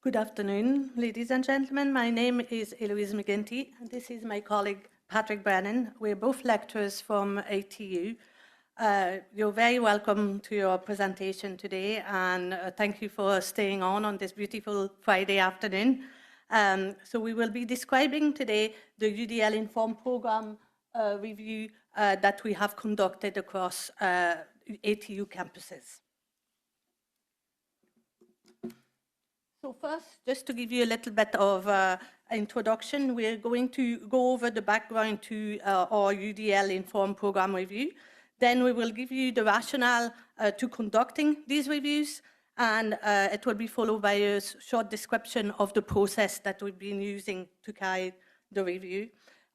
Good afternoon, ladies and gentlemen. My name is Eloise McGinty, and this is my colleague Patrick Brennan. We're both lecturers from ATU. You're very welcome to your presentation today, and thank you for staying on this beautiful Friday afternoon. So we will be describing today the UDL-Informed program review that we have conducted across ATU campuses. So first, just to give you a little bit of introduction, we're going to go over the background to our UDL-Informed program review. Then we will give you the rationale to conducting these reviews, and it will be followed by a short description of the process that we've been using to carry the review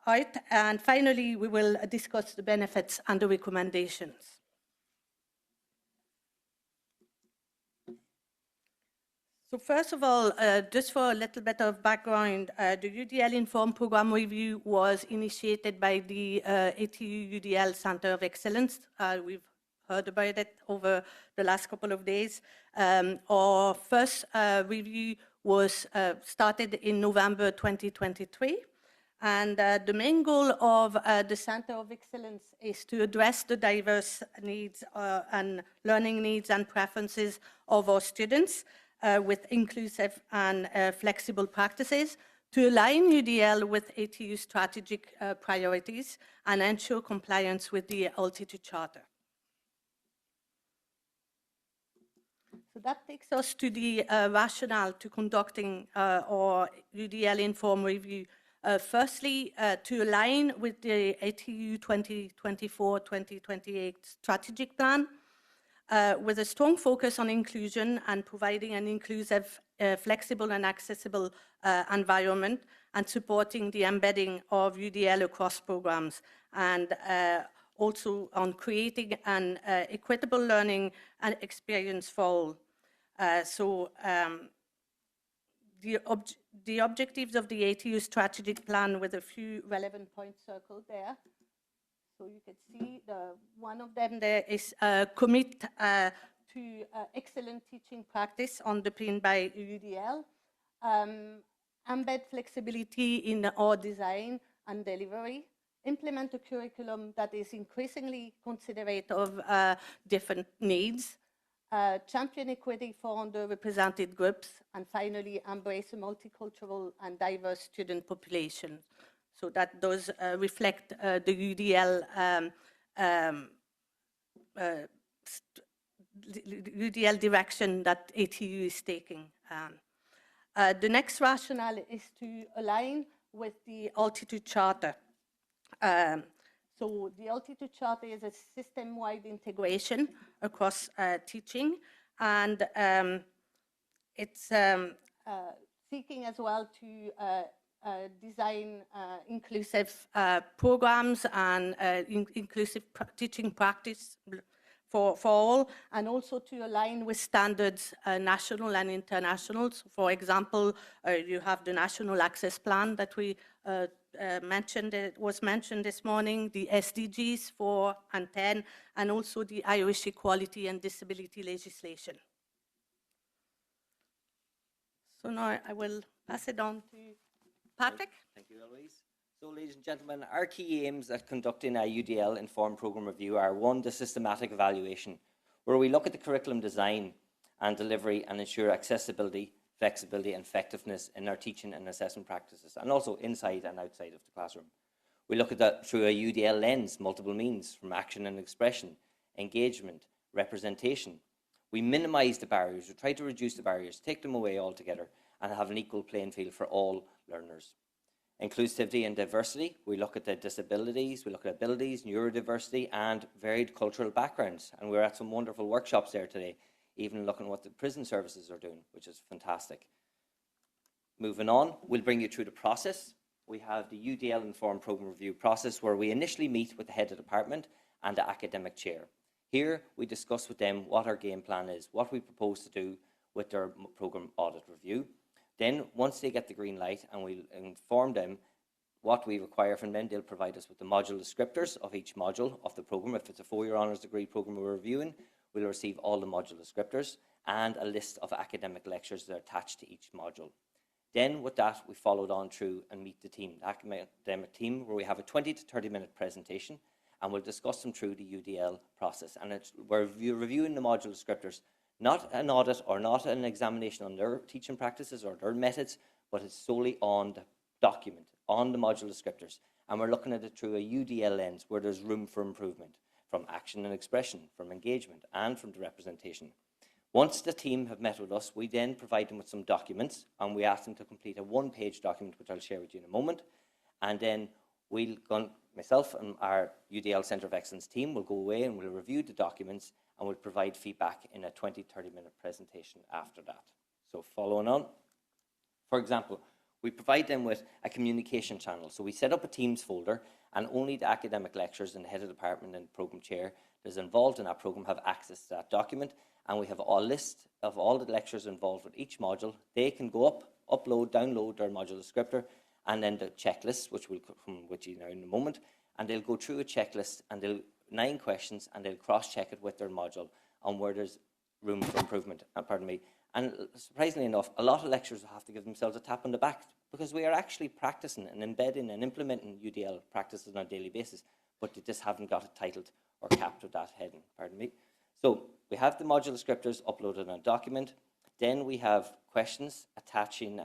out. And finally, we will discuss the benefits and the recommendations. So first of all, just for a little bit of background, the UDL-Informed program review was initiated by the ATU UDL Center of Excellence. We've heard about it over the last couple of days. Our first review was started in November 2023. And the main goal of the Center of Excellence is to address the diverse needs and learning needs and preferences of our students with inclusive and flexible practices to align UDL with ATU strategic priorities and ensure compliance with the Altitude Charter. So that takes us to the rationale to conducting our UDL-Informed review. Firstly, to align with the ATU 2024-2028 strategic plan, with a strong focus on inclusion and providing an inclusive, flexible and accessible environment, and supporting the embedding of UDL across programs, and also on creating an equitable learning and experience for all. The objectives of the ATU strategic plan, with a few relevant points circled there. So you can see one of them there is commit to excellent teaching practice underpinned by UDL, embed flexibility in our design and delivery, implement a curriculum that is increasingly considerate of different needs, champion equity for underrepresented groups, and finally embrace a multicultural and diverse student population. So that does reflect the UDL UDL direction that ATU is taking. The next rationale is to align with the Altitude Charter. So the Altitude Charter is a system-wide integration across teaching, and it's seeking as well to design inclusive programs and inclusive teaching practice for all, and also to align with standards, national and international. So for example, you have the National Access Plan that we mentioned, it was mentioned this morning, the SDGs 4 and 10, and also the Irish equality and disability legislation. So now I will pass it on to Patrick. Thank you, Eloise. So, ladies and gentlemen, our key aims at conducting a UDL-Informed program review are: one, the systematic evaluation, where we look at the curriculum design and delivery and ensure accessibility, flexibility and effectiveness in our teaching and assessment practices, and also inside and outside of the classroom. We look at that through a UDL lens, multiple means, from action and expression, engagement, representation. We minimise the barriers, we try to reduce the barriers, take them away altogether, and have an equal playing field for all learners. Inclusivity and diversity, we look at the disabilities, we look at abilities, neurodiversity and varied cultural backgrounds. And we're at some wonderful workshops there today, even looking at what the prison services are doing, which is fantastic. Moving on, we'll bring you through the process. We have the UDL-Informed program review process, where we initially meet with the head of department and the academic chair. Here, we discuss with them what our game plan is, what we propose to do with their program audit review. Then, once they get the green light and we inform them what we require from them, they'll provide us with the module descriptors of each module of the program. If it's a 4-year honours degree program we're reviewing, will receive all the module descriptors and a list of academic lectures that are attached to each module. Then with that, we followed on through and meet the team, the academic team, where we have a 20 to 30-minute presentation, and we'll discuss them through the UDL process. And we're reviewing the module descriptors, not an audit or not an examination on their teaching practices or their methods, but it's solely on the document, on the module descriptors. And we're looking at it through a UDL lens where there's room for improvement from action and expression, from engagement, and from the representation. Once the team have met with us, we then provide them with some documents, and we ask them to complete a one-page document, which I'll share with you in a moment. And then myself and our UDL Centre of Excellence team will go away and we'll review the documents and we'll provide feedback in a 20, 30-minute presentation after that. So following on, for example, we provide them with a communication channel. So we set up a Teams folder, and only the academic lecturers and the head of department and program chair that is involved in that program have access to that document. And we have a list of all the lecturers involved with each module. They can go up, upload, download their module descriptor, and then the checklist, which will come with you now in a moment. And they'll go through a checklist, and they'll 9 questions, and they'll cross-check it with their module on where there's room for improvement. And surprisingly enough, a lot of lecturers have to give themselves a tap on the back because we are actually practicing and embedding and implementing UDL practices on a daily basis, but they just haven't got it titled or capped with that heading. So we have the module descriptors uploaded on a document. Then we have questions attaching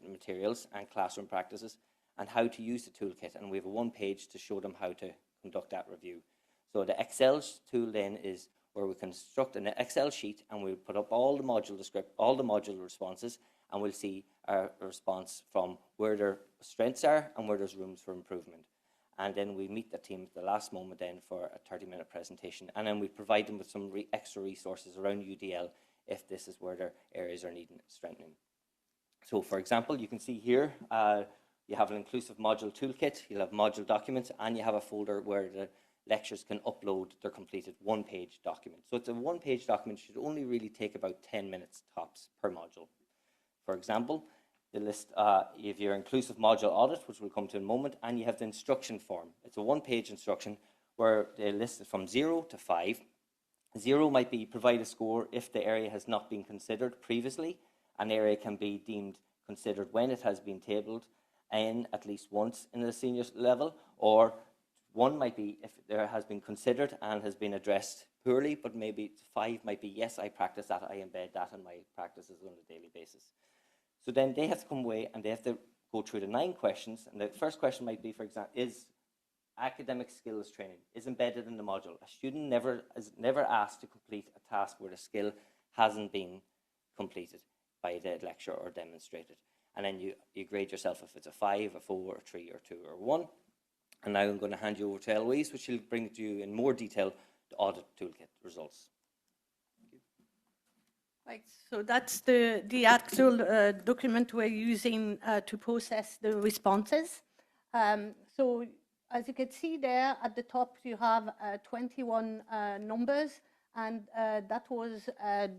materials and classroom practices and how to use the toolkit. And we have a 1-page to show them how to conduct that review. So the Excel tool then is where we construct an Excel sheet, and we'll put up all the module responses, and we'll see our response from where their strengths are and where there's rooms for improvement. And then we meet the team at the last moment then for a 30-minute presentation, and then we provide them with some extra resources around UDL if this is where their areas are needing strengthening. So for example, you can see here, you have an inclusive module toolkit, you'll have module documents, and you have a folder where the lecturers can upload their completed 1-page document. So it's a 1-page document, should only really take about 10 minutes tops per module. For example, the list, you have your inclusive module audit, which we'll come to in a moment, and you have the instruction form. It's a 1-page instruction where they list it from 0 to 5. 0 might be provide a score if the area has not been considered previously. An area can be deemed considered when it has been tabled in at least once in the senior level, or 1 might be if there has been considered and has been addressed poorly, but maybe 5 might be, yes, I practice that, I embed that in my practices on a daily basis. So then they have to come away and they have to go through the 9 questions. And the first question might be, for example, is academic skills training is embedded in the module. A student is never asked to complete a task where the skill hasn't been completed by the lecturer or demonstrated. And then you grade yourself if it's a 5, a 4, a 3, or 2, or 1. And now I'm going to hand you over to Eloise, which will bring to you in more detail the audit toolkit results. Right, so that's the actual document we're using to process the responses. So as you can see there at the top, you have 21 numbers, and that was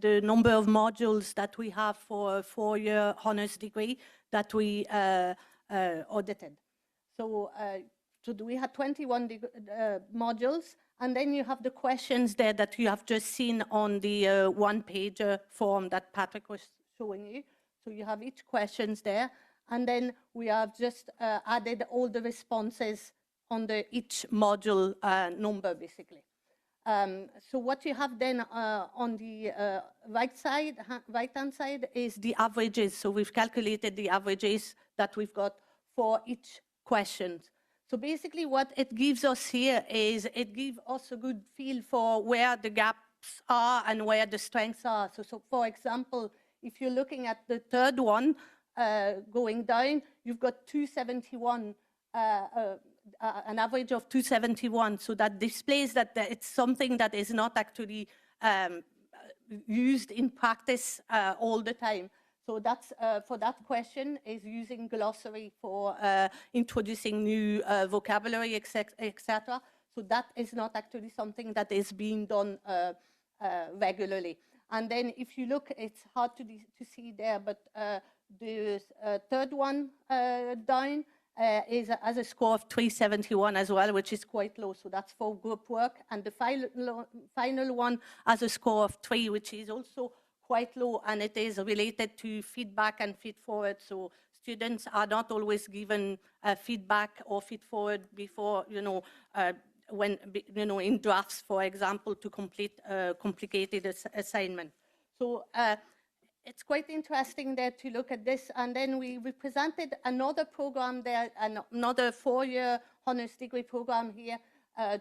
the number of modules that we have for a 4-year honors degree that we audited. So we had 21 modules, and then you have the questions there that you have just seen on the 1-page form that Patrick was showing you. So you have each questions there, and then we have just added all the responses on each module number, basically. So what you have then on the right-hand side is the averages. So we've calculated the averages that we've got for each question. So basically what it gives us here is it gives us a good feel for where the gaps are and where the strengths are. So for example, if you're looking at the third one going down, you've got 271, an average of 271. So that displays that it's something that is not actually used in practice all the time. So that's for that question is using glossary for introducing new vocabulary, etc. So that is not actually something that is being done regularly. And then if you look, it's hard to see there, but the third one down, has a score of 371 as well, which is quite low. So that's for group work. And the final one has a score of 3, which is also quite low, and it is related to feedback and feed forward. So students are not always given feedback or feed forward before, when, in drafts, for example, to complete a complicated assignment. So it's quite interesting there to look at this. And then we presented another program there, another 4-year honors degree program here,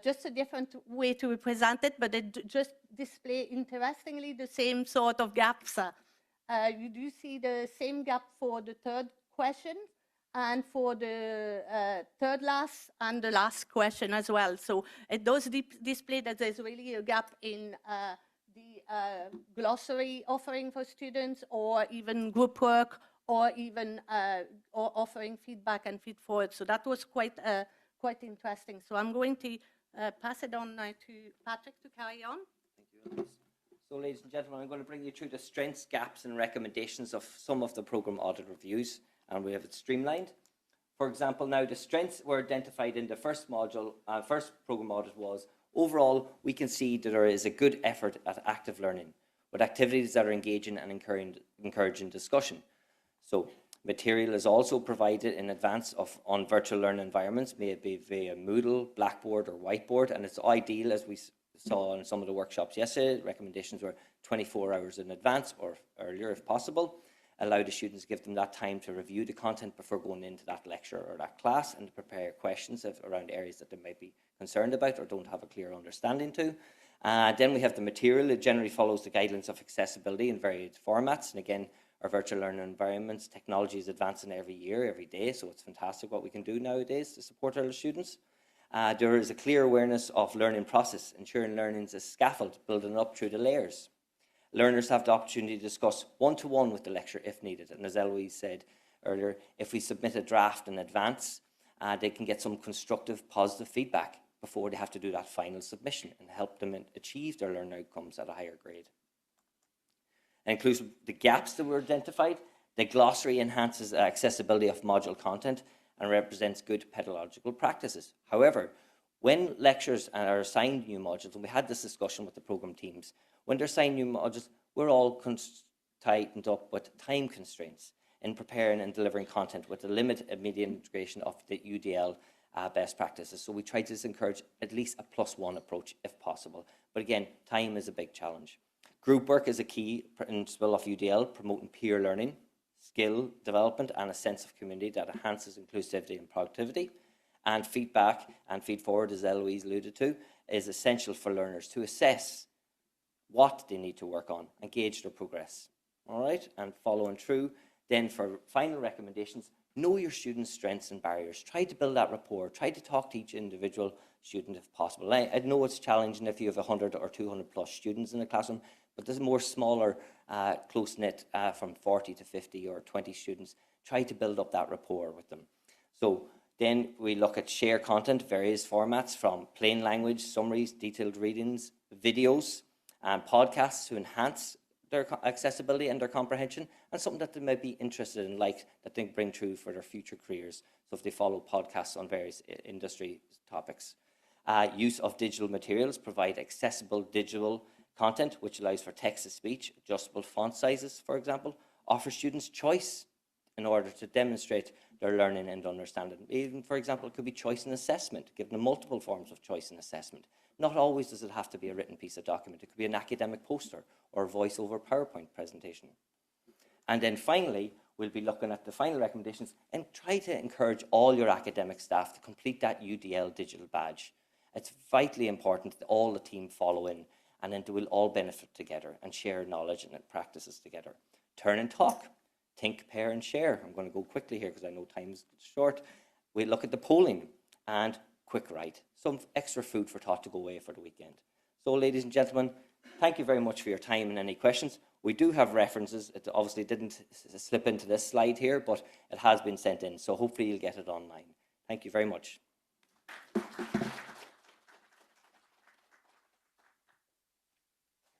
just a different way to represent it, but it just display, interestingly, the same sort of gaps. You do see the same gap for the third question and for the third last and the last question as well. So it does display that there's really a gap in the glossary offering for students, or even group work, or even or offering feedback and feed forward. So that was quite interesting. So I'm going to pass it on now to Patrick to carry on. Thank you, Elise. So, ladies and gentlemen, I'm going to bring you through the strengths, gaps, and recommendations of some of the program audit reviews, and we have it streamlined. For example, now the strengths were identified in the first module, first program audit was, overall, we can see that there is a good effort at active learning, with activities that are engaging and encouraging discussion. So, material is also provided in advance on virtual learning environments, may it be via Moodle, Blackboard, or Whiteboard, and it's ideal, as we saw in some of the workshops yesterday. Recommendations were 24 hours in advance or earlier if possible. Allow the students, give them that time to review the content before going into that lecture or that class, and to prepare questions around areas that they might be concerned about or don't have a clear understanding to. Then we have the material. It generally follows the guidelines of accessibility in various formats, and again, our virtual learning environments, technology is advancing every year, every day, so it's fantastic what we can do nowadays to support our students. There is a clear awareness of learning process, ensuring learning is a scaffold, building up through the layers. Learners have the opportunity to discuss one-to-one with the lecturer if needed, and as Eloise said earlier, if we submit a draft in advance, they can get some constructive, positive feedback before they have to do that final submission, and help them achieve their learning outcomes at a higher grade. Inclusive, the gaps that were identified, the glossary enhances accessibility of module content and represents good pedagogical practices. However, when lecturers are assigned new modules, and we had this discussion with the program teams, when they're assigned new modules, we're all tightened up with time constraints in preparing and delivering content with the limited immediate integration of the UDL best practices. So we try to encourage at least a +1 approach if possible. But again, time is a big challenge. Group work is a key principle of UDL, promoting peer learning, skill development, and a sense of community that enhances inclusivity and productivity. And feedback and feed forward, as Eloise alluded to, is essential for learners to assess what they need to work on, engage their progress. All right, and following through, then for final recommendations, know your students' strengths and barriers. Try to build that rapport. Try to talk to each individual student if possible. I know it's challenging if you have 100 or 200 plus students in a classroom, but there's more smaller, close-knit from 40 to 50 or 20 students. Try to build up that rapport with them. So then we look at share content, various formats, from plain language, summaries, detailed readings, videos, and podcasts to enhance their accessibility and their comprehension, and something that they might be interested in, like that they bring through for their future careers. So if they follow podcasts on various industry topics. Use of digital materials, provide accessible digital content, which allows for text-to-speech, adjustable font sizes, for example. Offer students choice in order to demonstrate their learning and understanding. Even, for example, it could be choice in assessment, giving them multiple forms of choice in assessment. Not always does it have to be a written piece of document. It could be an academic poster or a voice-over PowerPoint presentation. And then finally, we'll be looking at the final recommendations and try to encourage all your academic staff to complete that UDL digital badge. It's vitally important that all the team follow in, and then they will all benefit together and share knowledge and practices together. Turn and talk. Think, pair, and share. I'm going to go quickly here because I know time's short. We'll look at the polling and quick write. Some extra food for thought to go away for the weekend. So, ladies and gentlemen, thank you very much for your time and any questions. We do have references. It obviously didn't slip into this slide here, but it has been sent in. So hopefully you'll get it online. Thank you very much.